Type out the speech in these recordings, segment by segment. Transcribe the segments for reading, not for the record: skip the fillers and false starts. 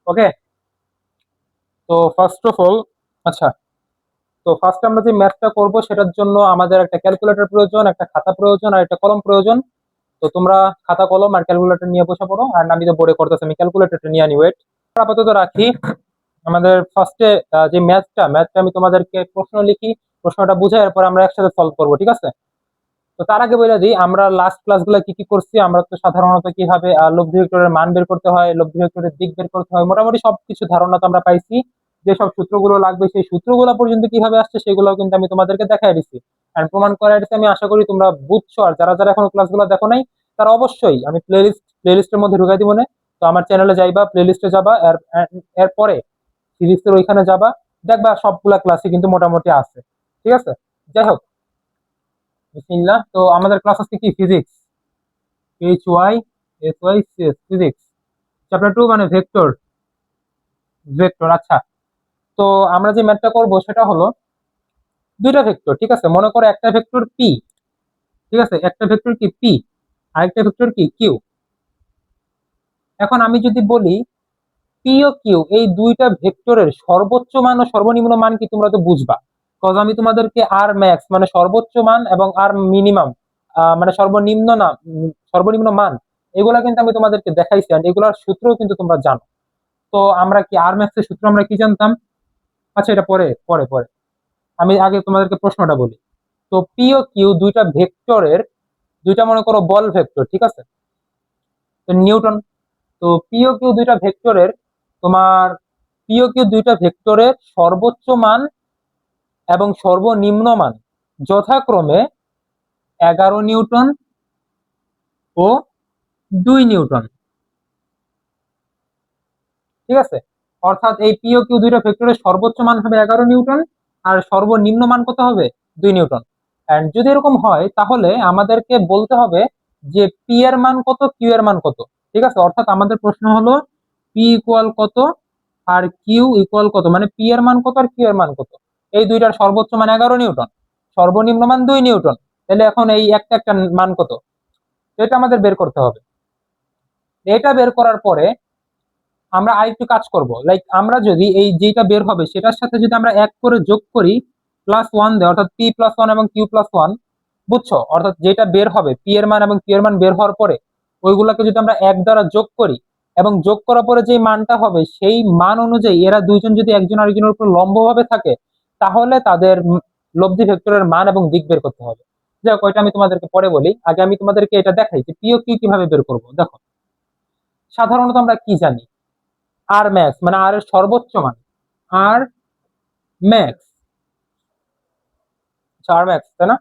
ওকে। তো first of all, আচ্ছা, তো ফার্স্ট আমরা যে ম্যাথটা করব সেটার জন্য আমাদের একটা ক্যালকুলেটর প্রয়োজন, একটা খাতা প্রয়োজন, আর একটা কলম প্রয়োজন। তো তোমরা খাতা কলম আর ক্যালকুলেটর নিয়ে বসে পড়ো, আর আমি তো বোর্ডে করতেছি, আমি ক্যালকুলেটরটা নিয়ে আনি। ওয়েট, আপাতত রাখি। আমাদের ফার্স্টে যে ম্যাথটা আমি তোমাদেরকে প্রশ্ন লিখি, প্রশ্নটা বুঝে এরপর আমরা একসাথে সলভ করবো, ঠিক আছে? তো তার আগে বলে দিই, আমরা লাস্ট ক্লাসগুলো কি কি করছি। আমরা তো সাধারণত কিভাবে লব্ধি ভেক্টরের মান বের করতে হয়, লব্ধি ভেক্টরের দিক বের করতে হয়, মোটামুটি সবকিছু ধারণা তো আমরা পাইছি। যেসব সূত্রগুলো লাগবে সেই সূত্রগুলো পর্যন্ত কিভাবে আসছে সেগুলো কিন্তু আমি তোমাদেরকে দেখাই দিচ্ছি, আর প্রমাণ করাই দিচ্ছি। আমি আশা করি তোমরা বুঝছো, আর যারা যারা এখনো ক্লাসগুলো দেখো নাই তারা অবশ্যই, আমি প্লেলিস্টের মধ্যে ঢুকাই দিব না। তো আমার চ্যানেলে যাইবা, প্লেলিস্টে যাবা, এরপরে ফিজিক্সের ওইখানে যাবা, দেখবা সবগুলা ক্লাসই কিন্তু মোটামুটি আছে, ঠিক আছে? যাই হোক, বিসমিল্লাহ। তো আমাদের ক্লাস আজকে কি? Physics, HY SY CS, physics chapter 2, মানে ভেক্টর। ভেক্টর, আচ্ছা। তো আমরা যে ম্যাথটা করব সেটা হলো দুইটা ভেক্টর, ঠিক আছে? মনে করো একটা ভেক্টর পি, ঠিক আছে? একটা ভেক্টর কি পি, আরেকটা ভেক্টর কি কিউ। এখন আমি যদি বলি পি ও কিউ, এই দুইটা ভেক্টরের সর্বোচ্চ মান ও সর্বনিম্ন মান কি, তোমরা তো বুঝবা। কজ আমি তোমাদেরকে আর ম্যাক্স মানে সর্বোচ্চ মান এবং আর মিনিমাম মানে সর্বনিম্ন না, সর্বনিম্ন মান, এগুলা কিন্তু আমি তোমাদেরকে দেখাইছি, আর এগুলার সূত্রও কিন্তু তোমরা জানো। তো আমরা কি আর ম্যাক্স এর সূত্র আমরা কি জানতাম? আচ্ছা, এটা পরে পরে পরে আমি আগে তোমাদেরকে প্রশ্নটা বলি। তো পি ও কিউ দুইটা ভেক্টরের, দুইটা মনে করো বল ভেক্টর, ঠিক আছে? তো নিউটন। তো পি ও কিউ দুইটা ভেক্টরের, তোমার পি ও কিউ দুইটা ভেক্টরের সর্বোচ্চ মান এবং সর্বনিম্ন মান যথাক্রমে 11 নিউটন ও 2 নিউটন, ঠিক আছে? অর্থাৎ এই পি ও কিউ দুইটা ভেক্টরের সর্বোচ্চ মান হবে 11 নিউটন, আর সর্বনিম্ন মান কত হবে? 2 নিউটন। এন্ড যদি এরকম হয় তাহলে আমাদেরকে বলতে হবে যে পি এর মান কত, কিউ এর মান কত, ঠিক আছে? অর্থাৎ আমাদের প্রশ্ন হলো পি ইকুয়াল কত আর কিউ ইকুয়াল কত, মানে পি এর মান কত আর কিউ এর মান কত। এই দুইটার সর্বোচ্চ মান 11 নিউটন, সর্বনিম্ন মান 2 নিউটন। তাহলে এখন এই একটা একটা মান কত, তো এটা আমাদের বের করতে হবে। এটা বের করার পরে আমরা আরেকটু কাজ করব, লাইক আমরা যদি এই যেটা বের হবে সেটার সাথে যদি আমরা এক করে যোগ করি, +1 দেয়, অর্থাৎ P+1 এবং Q+1, বুঝছো? অর্থাৎ যেটা বের হবে পি এর মান এবং কিউ এর মান বের হওয়ার পরে ওইগুলাকে যদি আমরা এক দ্বারা যোগ করি, এবং যোগ করার পরে যে মানটা হবে সেই মান অনুযায়ী এরা দুইজন যদি একজন আরেকজনের উপর লম্বভাবে থাকে, তাহলে তাদের লব্ধি ভেক্টরের মান এবং দিক বের করতে হবে। যাই হোক, ওইটা আমি তোমাদেরকে পরে বলি, আগে আমি তোমাদেরকে এটা দেখাই যে পি ও কিউ কিভাবে বের করবো। দেখো, সাধারণত আমরা কি জানি? আর ম্যাক্স মানে আর এর সর্বোচ্চ মান, আর ম্যাক্স, আর ম্যাক্স, তাই না?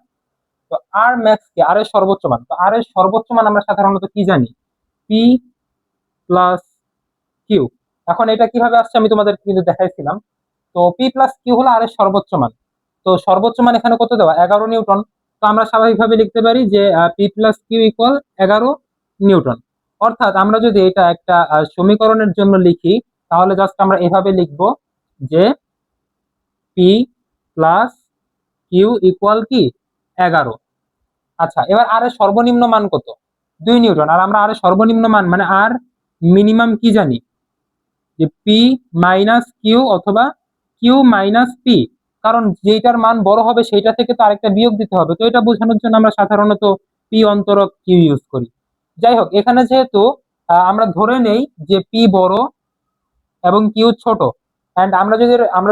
তো আর ম্যাক্স কি? আর এর সর্বোচ্চ মান। তো আর এর সর্বোচ্চ মান আমরা সাধারণত কি জানি? P plus Q. এখন এটা কিভাবে আসছে আমি তোমাদের কিন্তু দেখাইছিলাম। তো পি প্লাস কিউ হলো আর এর সর্বোচ্চ মান। তো সর্বোচ্চ মান এখানে কত দেওয়া? 11 নিউটন। তো আমরা স্বাভাবিকভাবে লিখতে পারি যে P plus Q equal 11 newton. অর্থাৎ আমরা যদি এটা একটা সমীকরণের জন্য লিখি, তাহলে জাস্ট আমরা এভাবে লিখবো যে পি প্লাস কিউ ইকুয়াল কি? 11। আচ্ছা, এবার আর এর সর্বনিম্ন মান কত? 2 নিউটন। আর আমরা আর এর সর্বনিম্ন মান মানে আর মিনিমাম কি জানি? যে পি মাইনাস কিউ অথবা কিউ মাইনাস পি। কারণ যেটার মান বড় হবে সেইটা থেকে তো আরেকটা বিয়োগ দিতে হবে, তো এটা বোঝানোর জন্য আমরা সাধারণত পি অন্তরক কিউ ইউজ করি। যাই হোক, এখানে যেহেতু আমরা ধরে নেই যে পি বড় এবং কিউ ছোট, এন্ড আমরা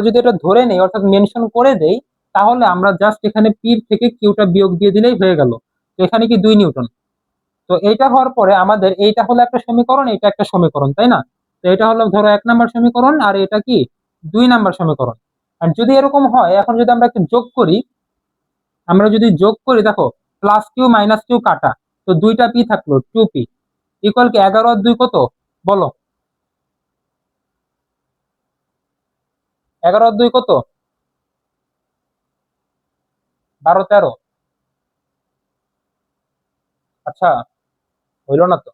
যদি এটা ধরে নেই অর্থাৎ মেনশন করে দেই, তাহলে আমরা জাস্ট এখানে পি থেকে কিউটা বিয়োগ দিয়ে দিলেই হয়ে গেল। তো এখানে কি 2 নিউটন। তো এইটা হওয়ার পরে আমাদের এইটা হলো একটা সমীকরণ, এটা একটা সমীকরণ, তাই না? তো এটা হলো ধরো 1 নাম্বার সমীকরণ, আর এটা কি 2 নাম্বার সমীকরণ। আর যদি এরকম হয়, এখন যদি আমরা একটু যোগ করি, আমরা যদি যোগ করি, দেখো প্লাস কিউ মাইনাস কিউ কাটা, তো দুইটা পি থাকলো, 2p ইকুয়াল কি 11 আর 2 কত? বলো, 11 আর 2 কত? 12 13। আচ্ছা, হইলো না তো।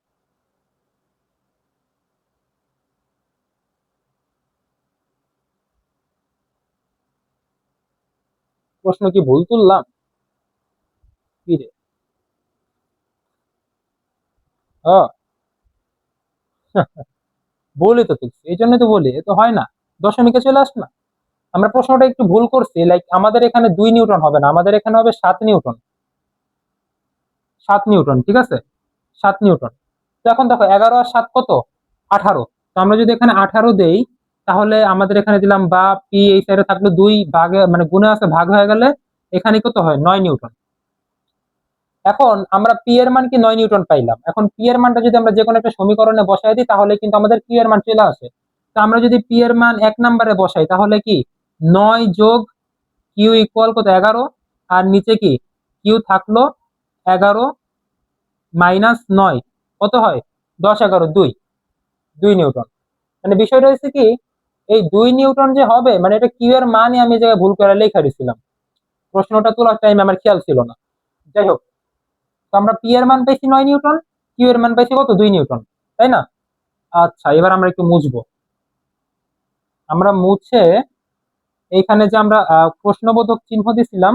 প্রশ্ন কি ভুল তুললাম? কি রে? ও, বলি তো দেখছি, এই জন্য তো বলি, এ তো হয় না, দশমিকে চলে আস না। আমরা প্রশ্নটা একটু ভুল করছি, লাইক আমাদের এখানে 2 নিউটন হবে না, আমাদের এখানে হবে 7 নিউটন। 7 নিউটন, ঠিক আছে, 7 নিউটন। তো এখন দেখো 11 আর 7 কত, 18। তো আমরা যদি এখানে 18 দেই, তাহলে আমাদের এখানে দিলাম বা পি এই সাইডে থাকলো 2 ভাগে মানে গুণে আছে, ভাগ হয়ে গেলে এখানে কত হয়, 9 নিউটন। এখন আমরা পি এর মান কি 9 নিউটন পাইলাম, এখন পি এর মানটা যদি আমরা যে কোনো একটা সমীকরণে বসাই দিই তাহলে কিন্তু আমাদের কিউ এর মান চলে আসে। তো আমরা যদি পি এর মান 1 নম্বরে বসাই তাহলে কি 9 যোগ কিউ ইকুয়াল কত, 11। আর নিচে কি কিউ থাকলো 11 মাইনাস 9 কত হয়, 10 11 2, 2 নিউটন। মানে বিষয়টা হচ্ছে কি, এই 2 নিউটন যে হবে মানে এটা কিউ এর মানই আমি এই জায়গায় ভুল করে লেখা দিছিলাম, প্রশ্নটা তোলার টাইমে আমার খেয়াল ছিল না। যাই হোক, তো আমরা পি এর মান পাইছি 9 নিউটন, কিউ এর মান পাইছি কত, 2 নিউটন, তাই না? আচ্ছা, এবার আমরা একটু মুছবো। আমরা মুছে এইখানে যে আমরা প্রশ্নবোধক চিহ্ন দিছিলাম,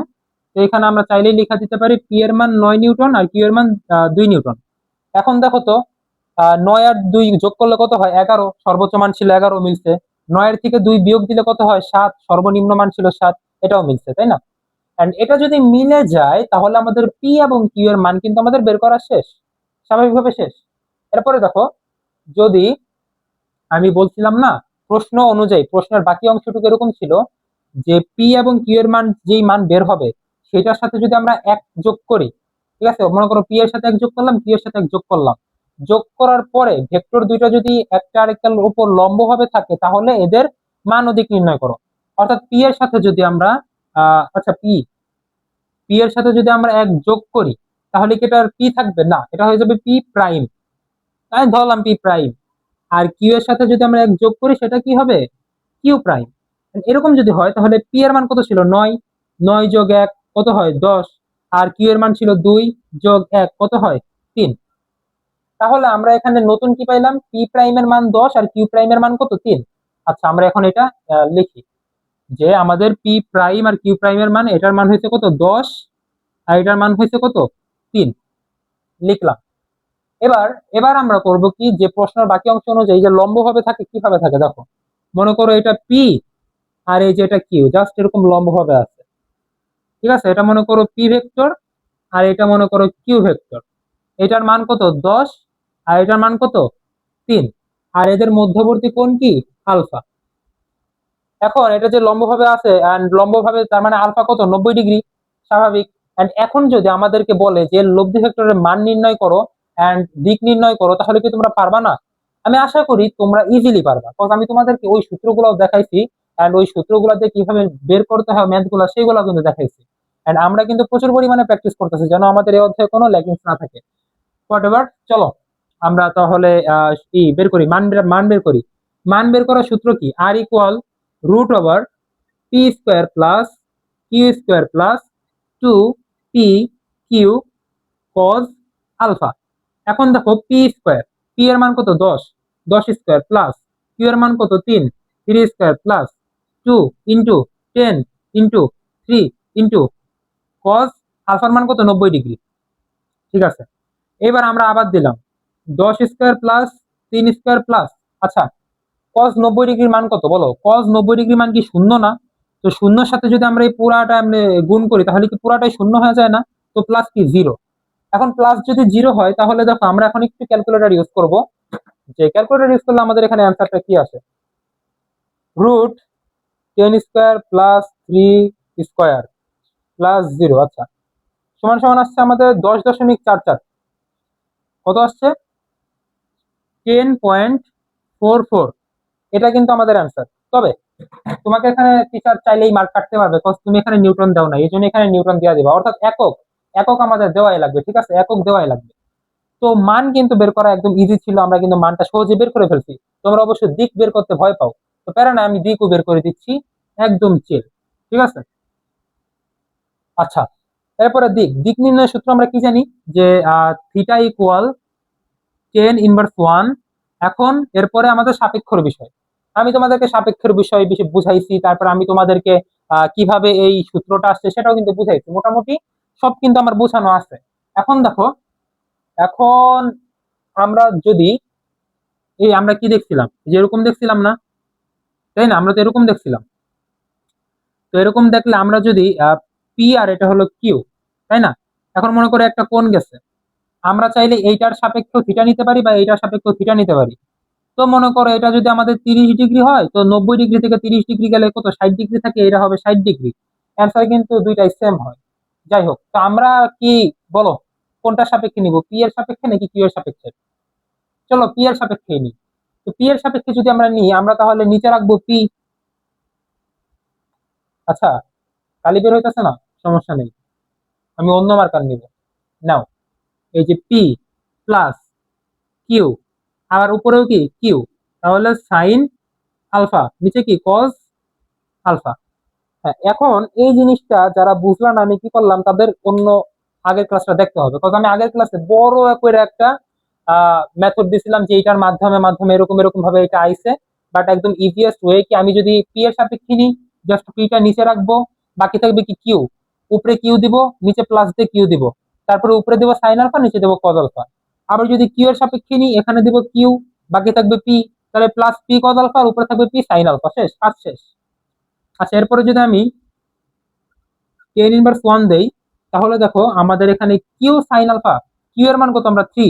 তো এখানে আমরা চাইলেই লেখা দিতে পারি পি এর মান 9 নিউটন আর কিউ এর মান 2 নিউটন। এখন দেখো তো 9 আর 2 যোগ করলে কত হয়, 11, সর্বোচ্চ মান ছিল 11, মিলছে। 9-এর থেকে 2 বিয়োগ দিলে কত হয়, 7, সর্বনিম্ন মান ছিল 7, এটাও মিলছে, তাই না? এন্ড এটা যদি মিলে যায় তাহলে আমাদের পি এবং কিউ এর মান কিন্তু আমাদের বের করা শেষ, স্বাভাবিকভাবে শেষ। এরপরে দেখো, যদি আমি বলছিলাম না, প্রশ্ন অনুযায়ী প্রশ্নের বাকি অংশটুকু এরকম ছিল যে পি এবং কিউ এর মান যেই মান বের হবে সেটার সাথে যদি আমরা এক যোগ করি, ঠিক আছে, মনে করো পি এর সাথে এক যোগ করলাম, কিউ এর সাথে এক যোগ করলাম, যোগ করার পরে ভেক্টর দুইটা যদি একটা আরেকটার উপর লম্বভাবে থাকে তাহলে এদের মান ও দিক নির্ণয় করো। অর্থাৎ পি এর সাথে যদি আমরা আচ্ছা পি পি এর সাথে যদি আমরা এক যোগ করি তাহলে কি এটা পি থাকবে না, এটা হয়ে যাবে পি প্রাইম। আমি ধরলাম পি প্রাইম। আর কিউ এর সাথে যদি আমরা এক যোগ করি সেটা কি হবে, কিউ প্রাইম। এরকম যদি হয় তাহলে পি এর মান কত ছিল, 9, 9 যোগ 1 কত হয়, 10। আর কিউ এর মান ছিল 2 যোগ 1 কত হয়, 3। তাহলে আমরা এখানে নতুন কি পাইলাম, পি প্রাইমের মান 10 আর কিউ প্রাইমের মান কত, 3। আচ্ছা, আমরা এখন এটা লিখি যে আমাদের পি প্রাইম আর কিউ প্রাইমের মান, এটার মান হয়েছে কত, 10, আর এটার মান হয়েছে কত, 3। লিখলাম। এবার এবার আমরা করব কি, যে প্রশ্নের বাকি অংশ অনুযায়ী যে লম্ব ভাবে থাকে কিভাবে থাকে দেখো। মনে করো এটা পি আর এই যে এটা কিউ, জাস্ট এরকম লম্ব ভাবে আছে, ঠিক আছে, এটা মনে করো পি ভেক্টর আর এটা মনে করো কিউ ভেক্টর। এটার মান কত, 10, আর এটার মান কত, 3। আর এদের মধ্যবর্তী কোণ কি, আলফা। এখন এটা যে লম্বভাবে আছে এন্ড লম্বভাবে তার মানে আলফা কত, 90 ডিগ্রি, স্বাভাবিক। এন্ড এখন যদি আমাদেরকে বলে যে লব্ধি ভেক্টরের মান নির্ণয় করো এন্ড দিক নির্ণয় করো, তাহলে কি তোমরা পারবা না? আমি আশা করি তোমরা ইজিলি পারবা, কারণ আমি তোমাদেরকে ওই সূত্রগুলো দেখাইছি এন্ড ওই সূত্রগুলো দিয়ে কিভাবে বের করতে হয় ম্যাথ গুলো সেইগুলো কিন্তু দেখাইছি। এন্ড আমরা কিন্তু প্রচুর পরিমাণে প্র্যাকটিস করতেছি যেন আমাদের এই অধ্যায়ে কোনো ল্যাকিংস না থাকে। হোয়াট এভার, চলো আমরা তাহলে কি বের করি, মান বের করি। মান বের করার সূত্র কি, R equal root over P square plus Q square plus 2 P Q cos alpha. এখন দেখো পি স্কোয়ার, পি এর মান কত, 10, 10 স্কোয়ার প্লাস কিউ এর মান কত, 3, 3 square plus 2 into 10 into 3 into cos আলফার মান কত, 90 ডিগ্রি, ঠিক আছে। এবার আমরা আবার দিলাম 10 স্কোয়ার প্লাস 3 স্কোয়ার প্লাস, আচ্ছা কজ 90 ডিগ্রির মান কত বলো, কজ 90 ডিগ্রির মান কি শূন্য না? তো শূন্যর সাথে যদি আমরা এই পুরাটা গুণ করি তাহলে কি পুরাটাই শূন্য হয়ে যায় না? তো প্লাস কি, জিরো। এখন প্লাস যদি জিরো হয় তাহলে দেখো আমরা এখন একটু ক্যালকুলেটর ইউজ করব, যে ক্যালকুলেটর ইউজ করলে আমাদের এখানে অ্যান্সারটা কি আসে, root 10 square plus 3 square plus 0, আচ্ছা, সমান সমান আসছে আমাদের 10.44, কত আসছে, 10.44। এটা কিন্তু আমাদের অ্যান্সার। তবে তোমাকে এখানে টিচার চাইলেই মার্ক কাটতে পারবে, কজ তুমি এখানে নিউটন দাও না, এই জন্য এখানে নিউটন দেওয়া দিবা, অর্থাৎ একক, একক আমাদের দেওয়াই লাগবে, ঠিক আছে, একক দেওয়াই লাগবে। তো মান কিন্তু বের করা একদম ইজি ছিল, আমরা কিন্তু মানটা সহজে বের করে ফেলছি। তোমরা অবশ্যই দিক বের করতে ভয় পাও, তো প্যারা না, আমি দিকও বের করে দিচ্ছি, একদম চিল, ঠিক আছে। আচ্ছা, এরপরে দিক দিক নির্ণয়ের সূত্র আমরা কি জানি, যে থিটা ইকুয়াল 10 ইনভার্স 1। এখন এরপরে আমাদের সাপেক্ষর বিষয়, আমি তোমাদেরকে সাপেক্ষের বিষয় বুঝাইছি, তারপর আমি তোমাদেরকে কিভাবে এই সূত্রটা আসছে সেটাও কিন্তু বুঝাইছি, মোটামুটি সব কিন্তু আমার বোঝানো আছে। এখন দেখো, এখন আমরা যদি এই আমরা কি দেখছিলাম, যে এরকম দেখছিলাম না, তাই না? আমরা তো এরকম দেখছিলাম। তো এরকম দেখলে আমরা যদি পি আর এটা হলো কিউ, তাই না? এখন মনে করে একটা কোণ গেছে, আমরা চাইলে এইটার সাপেক্ষেও থিটা নিতে পারি বা এইটার সাপেক্ষেও থিটা নিতে পারি। তো মনে করো এটা যদি আমাদের 30 ডিগ্রি হয়, তো 90 ডিগ্রি থেকে 30 ডিগ্রি গেলে কত, 60 ডিগ্রি থাকে, এটা হবে 60 ডিগ্রি। অ্যান্সার কিন্তু দুইটাই সেম হয়। যাই হোক, তো আমরা কি বলো, কোনটার সাপেক্ষে নিব, পি এর সাপেক্ষে নাকি কিউ এর সাপেক্ষে? চলো পি এর সাপেক্ষে নিই। তো পি এর সাপেক্ষে যদি আমরা নিই, আমরা তাহলে নিচে রাখবো পি। আচ্ছা, কালি বের হইতেছে না, সমস্যা নেই, আমি অন্য মার্কার নিব। নাও, এই যে পি প্লাস কিউ, আবার উপরেও কি কিউ, তাহলে সাইন আলফা, নিচে কি কজ আলফা। হ্যাঁ, এখন এই জিনিসটা যারা বুঝলাম না, আমি কি করলাম, তাদের অন্য আগের ক্লাসটা দেখতে হবে, কারণ আমি আগের ক্লাসে বড় করে একটা মেথড দিছিলাম যে এটার মাধ্যমে মাধ্যমে এরকম এরকম ভাবে এটা আইছে। বাট একদম ইজিয়েস্ট ওয়ে কি, আমি যদি পি এর সাপেক্ষে নিই, জাস্ট পিটা নিচে রাখবো, বাকি থাকবে কি কিউ, উপরে কিউ দিব, নিচে প্লাস দিয়ে কিউ দিব, তারপরে উপরে দেবো সাইন আলফা, নিচে দেবো কজ আলফা। আবার যদি কিউ এর সাপেক্ষে নিই, এখানে দিব কিউ, বাকি থাকবে পি, তাহলে প্লাস পি কজ আলফা, আর উপরে থাকবে পি সাইন আলফা, শেষ, কাজ শেষ। আচ্ছা, এরপরে যদি আমি টেন ইনভার্স ওয়ান দেই, তাহলে দেখো আমাদের এখানে কিউ সাইন আলফা, কিউ এর মান কত, আমরা থ্রি,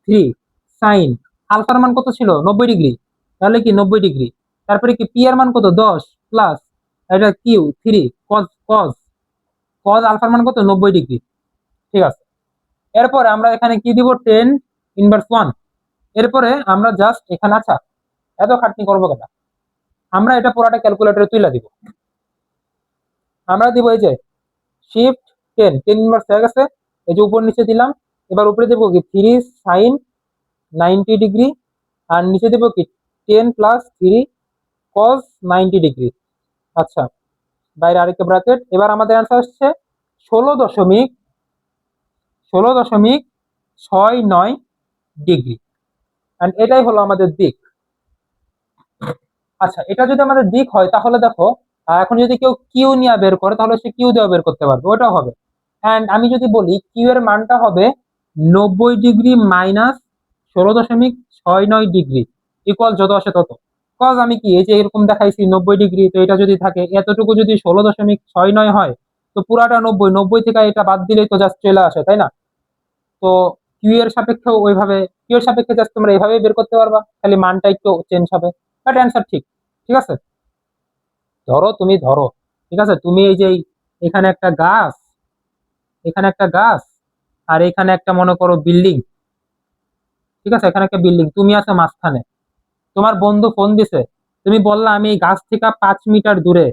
থ্রি সাইন আলফার মান কত ছিল, 90 ডিগ্রি, তাহলে কি 90 ডিগ্রি, তারপরে কি পি এর মান কত, 10 প্লাস এটা Q three cos cos cos আলফার মান কত, 90 ডিগ্রি। ঠিক আছে, এরপরে আমরা এখানে কি দিব, টেন ইনভার্স ওয়ান। এরপরে আমরা জাস্ট এখানে, আচ্ছা এত খাটনি করবো কেন, আমরা এটা পুরাটা ক্যালকুলেটরে তুলে দিব। আমরা দিব এই যে শিফট টেন, টেন ইনভার্স হয়ে গেছে, এই যে উপর নিচে দিলাম। এবার উপরে দেবো কি থ্রি সাইন 90 ডিগ্রি, আর নিচে দেবো কি ten plus three cause 90 degree. আচ্ছা, বাইরে আরেকটা ব্র্যাকেট। এবার আমাদের অ্যান্সার আসছে 16.69 ডিগ্রি, অ্যান্ড এটাই হলো আমাদের দিক। আচ্ছা, এটা যদি আমাদের দিক হয়, তাহলে দেখো এখন যদি কেউ কিউ নিয়ে বের করে, তাহলে সে কিউ দিয়ে বের করতে পারবে, ওটাও হবে। অ্যান্ড আমি যদি বলি কিউ এর মানটা হবে 90 ডিগ্রি মাইনাস 16.69 ডিগ্রি ইকুয়াল যত আসে তত। কজ আমি কি এই যে এরকম দেখাইছি 90 ডিগ্রি, তো এটা যদি থাকে এতটুকু যদি 16.69 হয়, তো পুরাটা 90, 90 থেকে এটা বাদ দিলেই তো জাস্ট চলে আসে, তাই না? তো কিউ এর সাপেক্ষে ওইভাবে, কিউ এর সাপেক্ষে জাস্ট তোমরা এইভাবে বের করতে পারবা, খালি মানটা একটু চেঞ্জ হবে, বাট অ্যান্সার ঠিক। ঠিক আছে, ধরো তুমি ধরো, ঠিক আছে, তুমি এই যে এখানে একটা গাছ, এখানে একটা গাছ, আর এখানে একটা মনে করো বিল্ডিং। ঠিক আছে, এখানে একটা বিল্ডিং, তুমি আছো মাঝখানে, তোমার বন্ধু ফোন দিছে, তুমি বললা আমি এই গাছ থেকে 5 মিটার দূরে,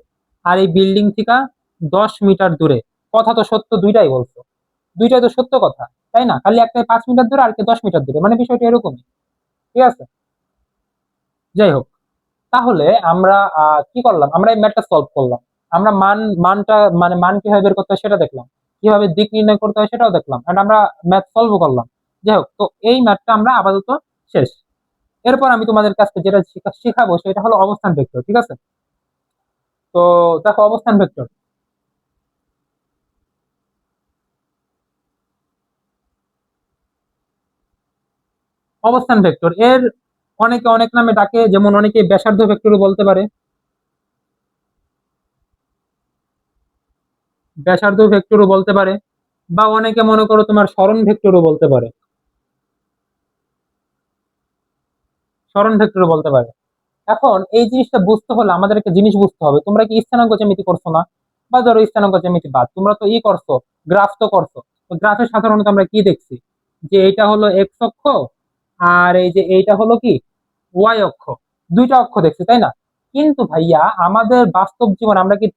আর এই বিল্ডিং থেকে 10 মিটার দূরে। কথা তো সত্য, দুইটাই বলছো, দুইটাই তো সত্য কথা, তাই না? খালি একটা 5 মিটার দূরে আর একটা 10 মিটার দূরে, মানে বিষয়টা এরকমই। ঠিক আছে, যাই হোক, তাহলে আমরা কি করলাম, আমরা এই ম্যাথটা সলভ করলাম। আমরা মানটা মানে মান কিভাবে বের করতে হয় সেটা দেখলাম, কিভাবে দিক নির্ণয় করতে হয় সেটাও দেখলাম, এন্ড আমরা ম্যাথ সলভ করলাম। যাই হোক, তো এই ম্যাথটা আমরা আপাতত শেষ। এরপর আমি তোমাদের কাছে যেটা শিখাবো সেটা হলো অবস্থান ভেক্টর। ঠিক আছে, তো দেখো অবস্থান ভেক্টর, অবস্থান ভেক্টর এর অনেকে অনেক নামে ডাকে, যেমন অনেকে ব্যাসার্ধ ভেক্টরও বলতে পারে, ব্যাসার্ধ ভেক্টরও বলতে পারে, বা অনেকে মনে করো তোমার সরণ ভেক্টরও বলতে পারে, সরণ ভেক্টরও বলতে পারে। এখন এই জিনিসটা বুঝতে হলে আমাদের একটা জিনিস বুঝতে হবে, তোমরা কি স্থানাঙ্ক জ্যামিতি করছো না? বা ধরো স্থানাঙ্ক জ্যামিতি বাদ, তোমরা তো ই করছো, গ্রাফ তো করছো। তো গ্রাফে সাধারণত আমরা কি দেখছি, যে এটা হলো এক্স অক্ষ, আর এই যে এইটা হলো কি ওয়াই অক্ষ, দুইটা অক্ষ দেখছি, তাই না? কিন্তু ভাইয়া আমাদের বাস্তব জীবন আমরা কি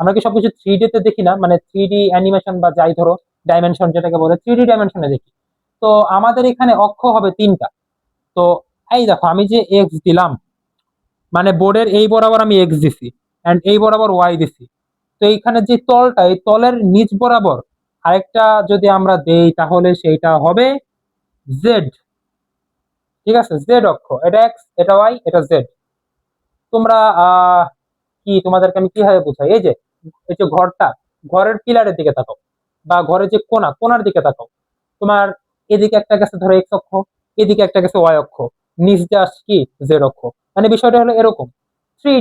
আমরা কি সবকিছু থ্রি ডি তে দেখি না, মানে থ্রি ডি অ্যানিমেশন বা যাই ধরো ডাইমেনশন যেটাকে বলে, থ্রি ডি ডাইমেনশনে দেখি। তো আমাদের এখানে অক্ষ হবে তিনটা। তো এই দেখো আমি যে এক্স দিলাম, মানে বোর্ডের এই বরাবর আমি এক্স দিছি, এন্ড এই বরাবর ওয়াই দিছি। তো এইখানে যে তলটা, এই তলের নিচ বরাবর আরেকটা যদি আমরা দেই, তাহলে সেইটা হবে জেড। ঠিক আছে, জেড অক্ষ, এটা এক্স, এটা ওয়াই, এটা জেড। তোমরা কি তোমাদেরকে আমি কিভাবে বুঝাই, এই যে ঘরটা, ঘরের পিলারের দিকে তাকাও, বা ঘরের যে কোনার দিকে তাকাও। তোমার এদিকে একটা গেছে ধরো এক্স অক্ষ, এদিকে একটা গেছে ওয়াই অক্ষ। নিচ দিয়ে আসছে কি জেড অক্ষ। মানে বিষয়টা হলো এরকম, থ্রি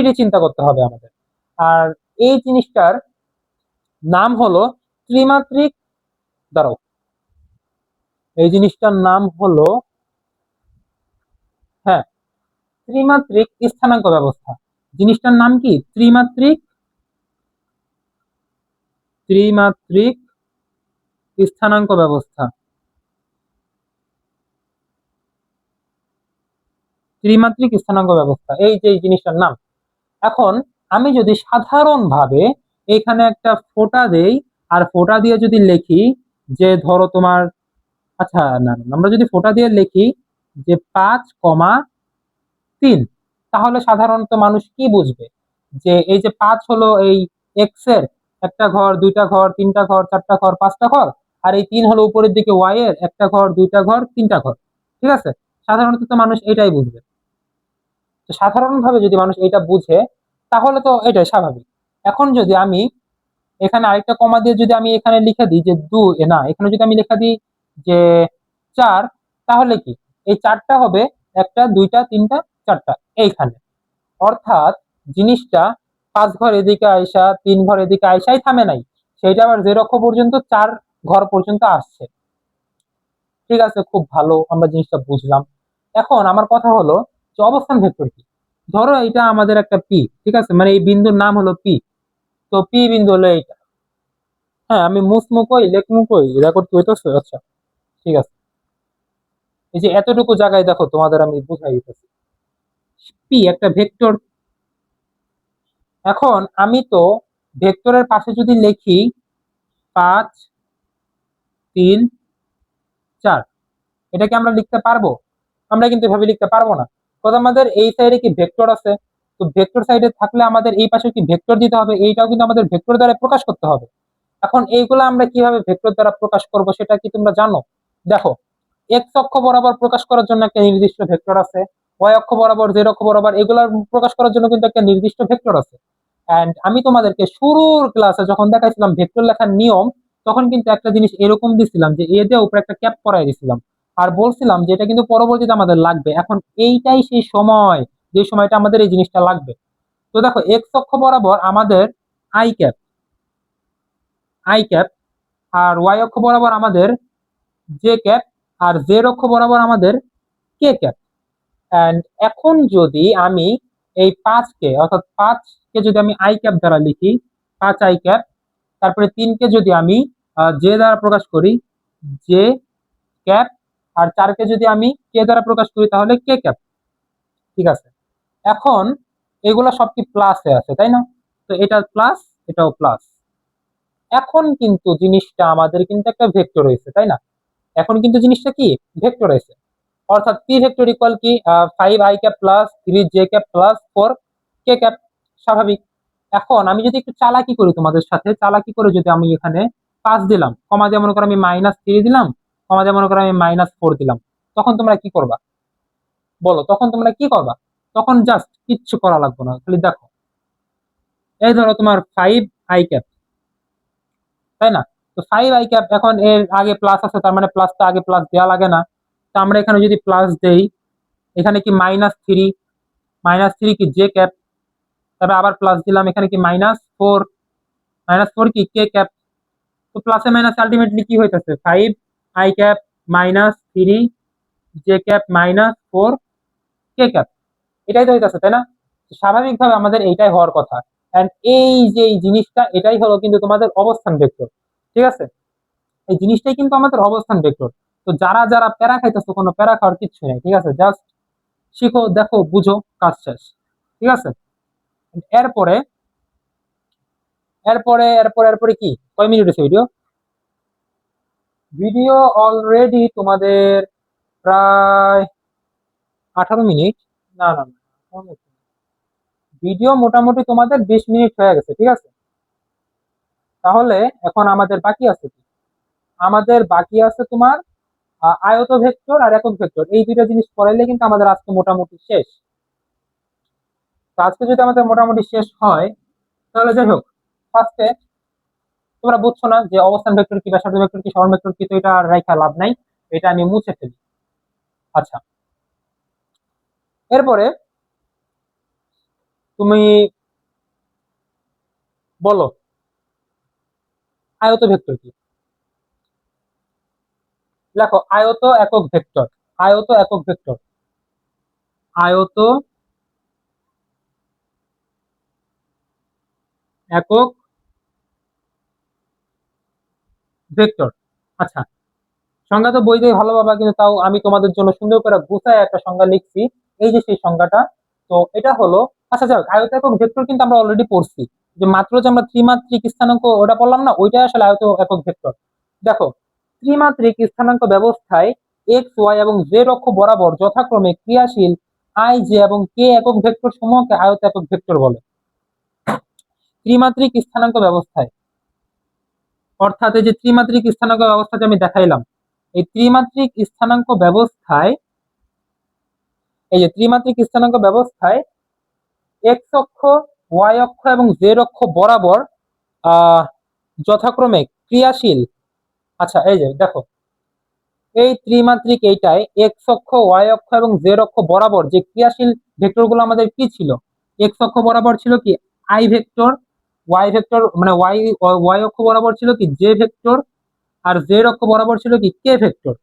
ডি চিন্তা করতে হবে আমাদের। আর এই জিনিসটার নাম হলো ত্রিমাত্রিক, দাঁড়াও, এই জিনিসটার নাম হলো, হ্যাঁ, ত্রিমাত্রিক স্থানাঙ্ক ব্যবস্থা। জিনিসটার নাম কি? ত্রিমাত্রিক, ত্রিমাত্রিক স্থানাঙ্ক ব্যবস্থা। ত্রিমাত্রিক স্থানাঙ্ক ব্যবস্থা, এই যে এই জিনিসটার নাম। এখন আমি যদি সাধারণভাবে এখানে একটা ফোঁটা দেই, আর ফোঁটা দিয়ে যদি লিখি যে ধরো তোমার, আচ্ছা না না, আমরা যদি ফোঁটা দিয়ে লিখি যে 5,3, তাহলে সাধারণত মানুষ কি বুঝবে? যে এই যে 5 হলো এই এক্স এর একটা ঘর, দুইটা ঘর, তিনটা ঘর, চারটা ঘর, পাঁচটা ঘর, আর এই 3 হলো উপরের দিকে ওয়াই এর একটা ঘর, দুইটা ঘর, তিনটা ঘর। ঠিক আছে, সাধারণত তো মানুষ এটাই বুঝবে। তো সাধারণভাবে যদি মানুষ এটা বুঝে, তাহলে তো এটাই স্বাভাবিক। এখন যদি আমি এখানে আরেকটা কমা দিয়ে যদি আমি এখানে লিখে দিই যে না, এখানে যদি আমি লিখে দিই যে 4, তাহলে কি এই 4টা হবে একটা, দুইটা, তিনটা, চারটা এইখানে। অর্থাৎ জিনিসটা 5 ঘর এদিকে আইসা, 3 ঘর এদিকে আইসাই থামে নাই, সেইটা আবার যে অক্ষ পর্যন্ত 4 ঘর পর্যন্ত আসছে। ঠিক আছে, খুব ভালো, আমরা জিনিসটা বুঝলাম। এখন আমার কথা হলো যে অবস্থান ভেক্টর কি? ধরো এটা আমাদের একটা পি, ঠিক আছে, মানে এই বিন্দুর নাম হলো পি। তো পি বিন্দু হলো এইটা। হ্যাঁ, আমি মুসমুকই লেখমুকই রেকর্ড করতেছি। আচ্ছা, ঠিক আছে। এই যে এতটুকু জায়গায় দেখো তোমাদের আমি বুঝাই দিতেছি, পি একটা ভেক্টর। এখন আমি তো ভেক্টরের পাশে যদি লিখি 5, 3, 4, এটা কি আমরা লিখতে পারবো? আমরা কিন্তু এভাবে লিখতে পারবো না। তো আমাদের এই সাইডে কি ভেক্টর আছে? তো ভেক্টর সাইডে থাকলে আমাদের এই পাশে কি ভেক্টর দিতে হবে, এইটাও কিন্তু আমাদের ভেক্টর দ্বারা প্রকাশ করতে হবে। এখন এইগুলো আমরা কিভাবে ভেক্টর দ্বারা প্রকাশ করব সেটা কি তোমরা জানো? দেখো, এক্স অক্ষ বরাবর প্রকাশ করার জন্য একটা নির্দিষ্ট ভেক্টর আছে, ওয়াই অক্ষ বরাবর, জেড অক্ষ বরাবর এগুলার প্রকাশ করার জন্য কিন্তু একটা নির্দিষ্ট ভেক্টর আছে। এন্ড আমি তোমাদেরকে শুরুর ক্লাসে যখন দেখাইছিলাম ভেক্টর লেখার নিয়ম, তখন কিন্তু একটা জিনিস এরকম দিছিলাম যে এ দিয়ে উপরে একটা ক্যাপ করাই দিছিলাম, আর বলছিলাম যে এটা কিন্তু পরবর্তীতে আমাদের লাগবে। এখন এইটাই সেই সময়, যে সময়টা আমাদের এই জিনিসটা লাগবে। তো দেখো, এক্স অক্ষ বরাবর আমাদের আই ক্যাপ, আই ক্যাপ, আর ওয়াই অক্ষ বরাবর আমাদের জে ক্যাপ, আর জেড অক্ষ বরাবর আমাদের কে ক্যাপ। এন্ড এখন যদি আমি এই 5কে, অর্থাৎ 5কে যদি আমি আই ক্যাপ দ্বারা লিখি, 5 আই ক্যাপ, তারপরে 3কে যদি আমি জে দ্বারা প্রকাশ করি, জে ক্যাপ, আর 4কে যদি আমি কে দ্বারা প্রকাশ করি তাহলে কে ক্যাপ। ঠিক আছে, এখন এগুলো সব কি প্লাসে আছে, তাই না? তো এটা প্লাস, এটাও প্লাস। এখন কিন্তু জিনিসটা আমাদের কিন্তু একটা ভেক্টর হয়েছে, তাই না? এখন কিন্তু জিনিসটা কি ভেক্টর হয়েছে। অর্থাৎ পি ভেক্টর ইকুয়াল কি 5 I cap plus 3 J cap plus 4 K cap, স্বাভাবিক। এখন আমি যদি একটু চালাকি করি তোমাদের সাথে, চালাকি করে যদি আমি এখানে 5 দিলাম, কমা দিয়ে মনে করো আমি -3 দিলাম, কমা দিয়ে মনে করো আমি -4 দিলাম, তখন তোমরা কি করবা? বলো, তখন তোমরা কি করবা? তখন জাস্ট কিচ্ছু করা লাগবে না, খালি দেখো, এই ধরো তোমার 5 আই ক্যাপ, তাই না? তো 5 আই ক্যাপ, এখন এর আগে প্লাস আছে, তার মানে প্লাসটা আগে প্লাস দেওয়া লাগে না। তো আমরা এখানে যদি প্লাস দেই, এখানে কি -3, -3 কি জে ক্যাপ, তারপরে আবার প্লাস দিলাম, এখানে কি -4, -4 কি কে ক্যাপ। তো প্লাসে মাইনাস আলটিমেটলি কি হইতেছে, 5 I cap -3 J cap -4 K cap, এটাই তো হইতেছে, তাই না? স্বাভাবিকভাবে আমাদের এইটাই হওয়ার কথা। এন্ড এই যে এই জিনিসটা, এটাই হলো কিন্তু তোমাদের অবস্থান ভেক্টর। ঠিক আছে, এই জিনিসটাই কিন্তু আমাদের অবস্থান ভেক্টর। তো যারা যারা প্যারা খাইতেছো, কোনো প্যারা খাওয়ার কিচ্ছু নেই, ঠিক আছে, জাস্ট শিখো, দেখো, বুঝো, কাজ শেষ। ঠিক আছে, এরপরে এরপরে কি, কয় মিনিট হয়েছে ভিডিও? ভিডিও অলরেডি তোমাদের প্রায় 18 মিনিট। না না না, ভিডিও মোটামুটি তোমাদের 20 মিনিট হয়ে গেছে। ঠিক আছে, তাহলে এখন আমাদের বাকি আছে কি? আমাদের বাকি আছে তোমার আয়ত ভেক্টর আর একক ভেক্টর, এই দুইটা জিনিস পড়াইলে কিন্তু আমাদের আজকে মোটামুটি শেষ। তো আজকে যদি আমাদের মোটামুটি শেষ হয়, তাহলে যাই হোক, ফার্স্টে তোমরা বুঝছো না যে অবস্থান ভেক্টর কি, ব্যাসার্ধ ভেক্টর কি, সরণ ভেক্টর কি, তো এটা আর রাইখা লাভ নাই, এটা আমি মুছে ফেলি। আচ্ছা, এরপরে তুমি বলো আয়ত ভেক্টর কি? লেখো আয়ত একক ভেক্টর। আয়ত একক ভেক্টর। আয়ত একক ভেক্টর। আচ্ছা, সংজ্ঞা তো বইতেই ভালো পাবা, কিন্তু তাও আমি তোমাদের জন্য সুন্দর করে গুছায় একটা সংজ্ঞা লিখছি। এই যে সেই সংজ্ঞাটা। তো এটা হলো, আচ্ছা যাক, আয়ত একক ভেক্টর কিন্তু আমরা অলরেডি পড়ছি। যে মাত্র যে আমরা ত্রিমাত্রিক স্থানাঙ্ক ওটা বললাম না, ওইটাই আসলে আয়ত একক ভেক্টর। দেখো, ত্রিমাত্রিক স্থানাঙ্ক ব্যবস্থায় এক্স ওয়াই এবং জেড অক্ষ বরাবর যথাক্রমে ক্রিয়াশীল আই জে এবং কে একক ভেক্টর সমূহকে আয়ত একক ভেক্টর বলে। ত্রিমাত্রিক স্থানাঙ্ক ব্যবস্থায়, অর্থাৎ এই যে ত্রিমাত্রিক স্থানাঙ্ক ব্যবস্থা যে আমি দেখাইলাম, এই ত্রিমাত্রিক স্থানাঙ্ক ব্যবস্থায়, এই যে ত্রিমাত্রিক স্থানাঙ্ক ব্যবস্থায় এক্স অক্ষ, ওয়াই অক্ষ এবং জেড অক্ষ বরাবর যথাক্রমে ক্রিয়াশীল, আচ্ছা এই যে দেখো, এই ত্রিমাত্রিক এইটায় এক্স অক্ষ, ওয়াই অক্ষ এবং জেড অক্ষ বরাবর যে ক্রিয়াশীল ভেক্টর গুলো আমাদের কি ছিল? এক্স অক্ষ বরাবর ছিল কি আই ভেক্টর, ওয়াই ভেক্টর মানে ওয়াই ওয়াই অক্ষ বরাবর ছিল কি জে ভেক্টর, আর জেড অক্ষ বরাবর ছিল কি কে ভেক্টর।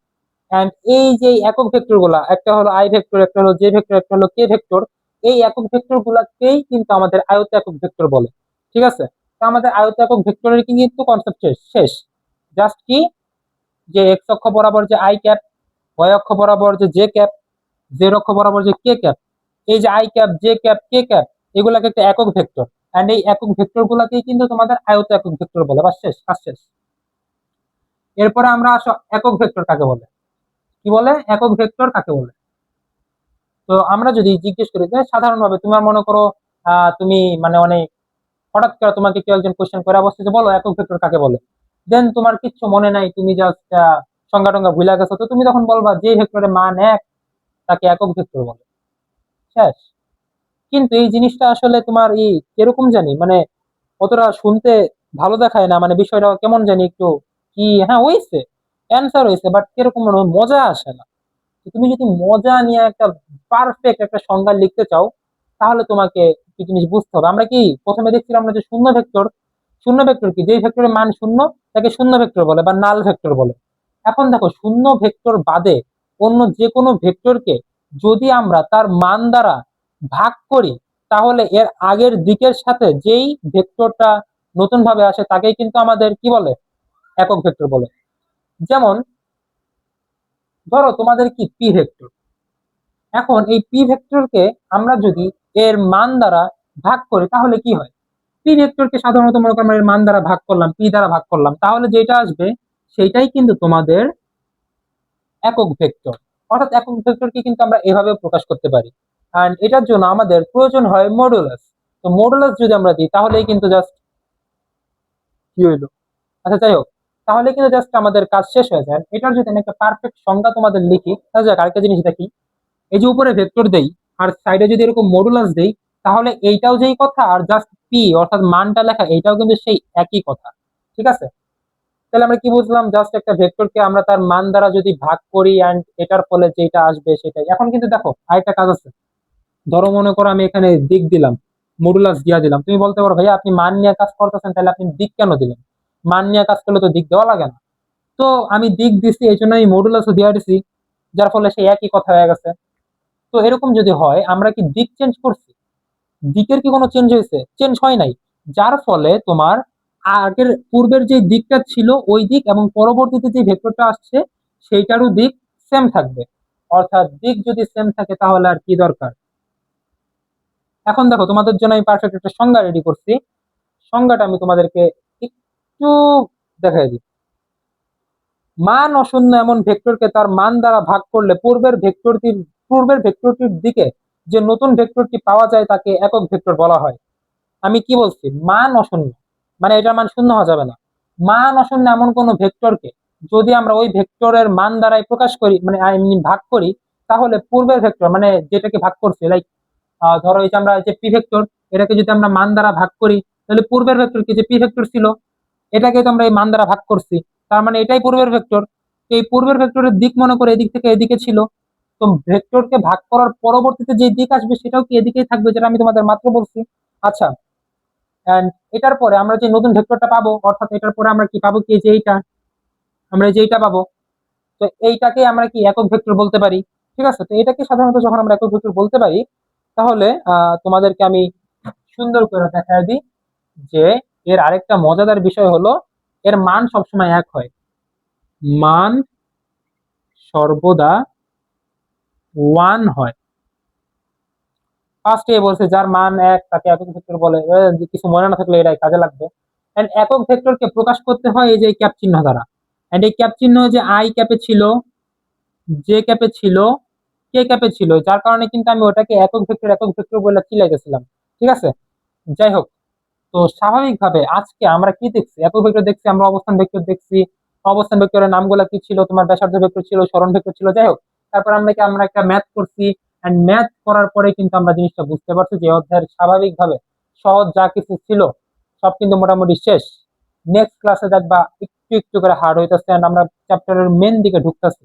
এন্ড এই যে একক ভেক্টর গুলা, একটা হলো আই ভেক্টর, একটা হলো জে ভেক্টর, একটা হলো কে ভেক্টর, এই একক ভেক্টর গুলাকেই কিন্তু আমাদের আয়ত একক ভেক্টর বলে। ঠিক আছে? তো আমাদের আয়ত একক ভেক্টরের কিন্তু কনসেপ্ট শেষ। জাস্ট কি, যে এক্স অক্ষ বরাবর যে আই ক্যাপ, ওয়াই অক্ষ বরাবর যে জে ক্যাপ, জেড অক্ষ বরাবর যে কে ক্যাপ, এই যে I cap, J cap, K cap, এগুলাকে একটা একক ভেক্টর। এন্ড এই একক ভেক্টর গুলাকেই কিন্তু তোমাদের আয়ত একক ভেক্টর বলে। বা শেষ, কাজ শেষ। এরপরে আমরা আসো একক ভেক্টর কাকে বলে। কি বলে একক ভেক্টর কাকে বলে? তো আমরা যদি জিজ্ঞেস করি যে সাধারণভাবে তোমার মনে করো তুমি মানে অনেক হঠাৎ করে তোমাকে কেউ একজন কোশ্চেন করে অবস্থা যে বলো একক ভেক্টর কাকে বলে, দেন তোমার কিচ্ছু মনে নাই, তুমি জাস্ট সংজ্ঞা টঙ্গা ভুলে গেছো, তো তুমি তখন বলবা যে ভেক্টরের মান এক তাকে একক ভেক্টর বলে। শেষ। কিন্তু এই জিনিসটা আসলে তোমার এই কিরকম জানি মানে অতটা শুনতে ভালো দেখায় না, মানে বিষয়টা কেমন জানি একটু কি, হ্যাঁ হয়েছে, অ্যান্সার হয়েছে, বাট কিরকম মানে মজা আসে না। তো তুমি যদি মজা নিয়ে একটা পারফেক্ট একটা সংজ্ঞা লিখতে চাও, তাহলে তোমাকে কি জিনিস বুঝতে হবে। আমরা কি প্রথমে দেখছিলাম না যে শূন্য ভেক্টর, শূন্য ভেক্টর কি, যে ভেক্টরের মান শূন্য তাকে শূন্য ভেক্টর বলে বা নাল ভেক্টর বলে। এখন দেখো, শূন্য ভেক্টর বাদে অন্য যে কোনো ভেক্টরকে যদি আমরা তার মান দ্বারা ভাগ করি, তাহলে এর আগের দিকের সাথে যেই ভেক্টরটা নতুন ভাবে আসে তাকেই কিন্তু আমাদের কি বলে, একক ভেক্টর বলে। যেমন ধরো তোমাদের কি পি ভেক্টর, এখন এই পি ভেক্টরকে আমরা যদি এর মান দ্বারা ভাগ করি তাহলে কি হয়? পি ভেক্টরকে সাধারণত মনে করো আমরা এর মান দ্বারা ভাগ করলাম, পি দ্বারা ভাগ করলাম, তাহলে যেটা আসবে সেইটাই কিন্তু তোমাদের একক ভেক্টর। অর্থাৎ একক ভেক্টরকে কিন্তু আমরা এভাবে প্রকাশ করতে পারি। আর এটার জন্য আমাদের প্রয়োজন হয় মডুলাস। তো মডুলাস যদি আমরা দিই তাহলেই কিন্তু জাস্ট কি হইলো, আচ্ছা যাই হোক, তাহলে কিন্তু জাস্ট আমাদের কাজ শেষ হয়ে যায়। এটার যদি আমি একটা পারফেক্ট সংজ্ঞা তোমাদের লিখি, তাহলে যাক আরেকটা জিনিস দেখি, এই যে উপরে ভেক্টর দেই আর সাইডে যদি এরকম মডুলাস দেই, তাহলে এইটাও যেই কথা আর জাস্ট পি অর্থাৎ মানটা লেখা এইটাও কিন্তু সেই একই কথা। ঠিক আছে? তাহলে আমরা কি বুঝলাম, জাস্ট একটা ভেক্টরকে আমরা তার মান দ্বারা যদি ভাগ করি এন্ড এটার ফলে যেটা আসবে সেটাই। এখন কিন্তু দেখো আরেকটা কাজ আছে। ধরো মনে করো আমি এখানে দিক দিলাম, মডুলাস দিয়া দিলাম, তুমি বলতে পারো ভাইয়া আপনি মান নিয়ে কাজ করতেছেন, তাহলে আপনি দিক কেন দিলেন? মান নিয়ে কাজ করলে তো দিক দেওয়া লাগে না। তো আমি দিক দিছি এই জন্য আমি মডুলাসও দিয়া দিছি, যার ফলে সেই একই কথা হয়ে গেছে। তো এরকম যদি হয়, আমরা কি দিক চেঞ্জ করছি? দিকের কি কোনো চেঞ্জ হয়েছে? চেঞ্জ হয় নাই। যার ফলে তোমার আগের পূর্বের যে দিকটা ছিল ওই দিক এবং পরবর্তীতে যে ভেক্টরটা আসছে সেইটারও দিক সেম থাকবে। অর্থাৎ দিক যদি সেম থাকে তাহলে আর কি দরকার। এখন দেখো তোমাদের জন্য আমি পারফেক্ট একটা সংজ্ঞা রেডি করছি। সংজ্ঞাটা আমি তোমাদেরকে একটু দেখাই দিই। মান অশূন্য এমন ভেক্টরকে তার মান দ্বারা ভাগ করলে পূর্বের ভেক্টরটির দিকে যে নতুন ভেক্টরটি পাওয়া যায় তাকে একক ভেক্টর বলা হয়। আমি কি বলছি, মান অশূন্য মানে এটার মান শূন্য হওয়া যাবে না। মান অশূন্য এমন কোন ভেক্টরকে যদি আমরা ওই ভেক্টরের মান দ্বারাই প্রকাশ করি, মানে আই মিন ভাগ করি, তাহলে পূর্বের ভেক্টর মানে যেটাকে ভাগ করছি, লাইক ধরো এই যে আমরা যে পি ভেক্টর, এটাকে যদি আমরা মান দ্বারা ভাগ করি, তাহলে পূর্বের ভেক্টর কি যে পি ভেক্টর ছিল, এটাকে তো আমরা এই মান দ্বারা ভাগ করছি, তার মানে এটাই পূর্বের ভেক্টর। এই পূর্বের ভেক্টরের দিক মনে করে এদিক থেকে এদিকে ছিল, তো ভেক্টরকে ভাগ করার পরবর্তীতে যে দিক আসবে সেটাও কি এদিকেই থাকবে, যেটা আমি তোমাদের মাত্র বলছি। আচ্ছা, এন্ড এটার পরে আমরা যে নতুন ভেক্টরটা পাবো, অর্থাৎ এটার পরে আমরা কি পাবো, কি যে এইটা, আমরা যে এইটা পাবো, তো এইটাকে আমরা কি একক ভেক্টর বলতে পারি। ঠিক আছে, তো এটাকে সাধারণত যখন আমরা একক ভেক্টর বলতে পারি, তাহলে তোমাদেরকে আমি সুন্দর করে দেখায় দিই যে এর আরেকটা মজাদার বিষয় হলো এর মান সবসময় এক হয়, মান সর্বদা ওয়ান হয়। ফার্স্টে বলছে যার মান এক তাকে একক ভেক্টর বলে, কিছু মনে না থাকলে এটাই কাজে লাগবে। এন্ড একক ভেক্টরকে প্রকাশ করতে হয় এই যে ক্যাপ চিহ্ন দ্বারা। এন্ড এই ক্যাপ চিহ্ন যে আই ক্যাপে ছিল, জে ক্যাপে ছিল, কে ক্যাপে ছিল, যার কারণে কিন্তু আমি ওটাকে একক ভেক্টর বলে চিলাইতেছিলাম। ঠিক আছে, যাই হোক, তো স্বাভাবিকভাবে আজকে আমরা কি দেখছি, একক ভেক্টর দেখছি, আমরা অবস্থান ভেক্টর দেখছি। অবস্থান ভেক্টরের নামগুলো কি ছিল, তোমার ব্যাসার্ধ ভেক্টর ছিল, সরণ ভেক্টর ছিল, যাই হোক। তারপর আমরা একটা ম্যাথ করছি, এন্ড ম্যাথ করার পরে কিন্তু আমরা জিনিসটা বুঝতে পারছি যে অধ্যায়ের স্বাভাবিকভাবে সহজ যা কিছু ছিল সব কিন্তু মোটামুটি শেষ। নেক্সট ক্লাসে দেখবা একটু একটু করে হার্ড হইতেছে, এন্ড আমরা চ্যাপ্টারের মেন দিকে ঢুকতেছি।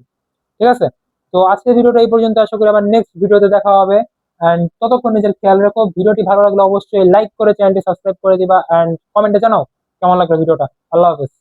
ঠিক আছে, তো আজকের ভিডিওটা এই পর্যন্ত, আশা করি আবার নেক্সট ভিডিওতে দেখা হবে। এন্ড ততক্ষণ নিজের খেয়াল রাখো, ভিডিওটি ভালো লাগলে অবশ্যই লাইক করে চ্যানেলটি সাবস্ক্রাইব করে দিবা, এন্ড কমেন্টে জানাও কেমন লাগলো ভিডিওটা। আল্লাহ হাফেজ।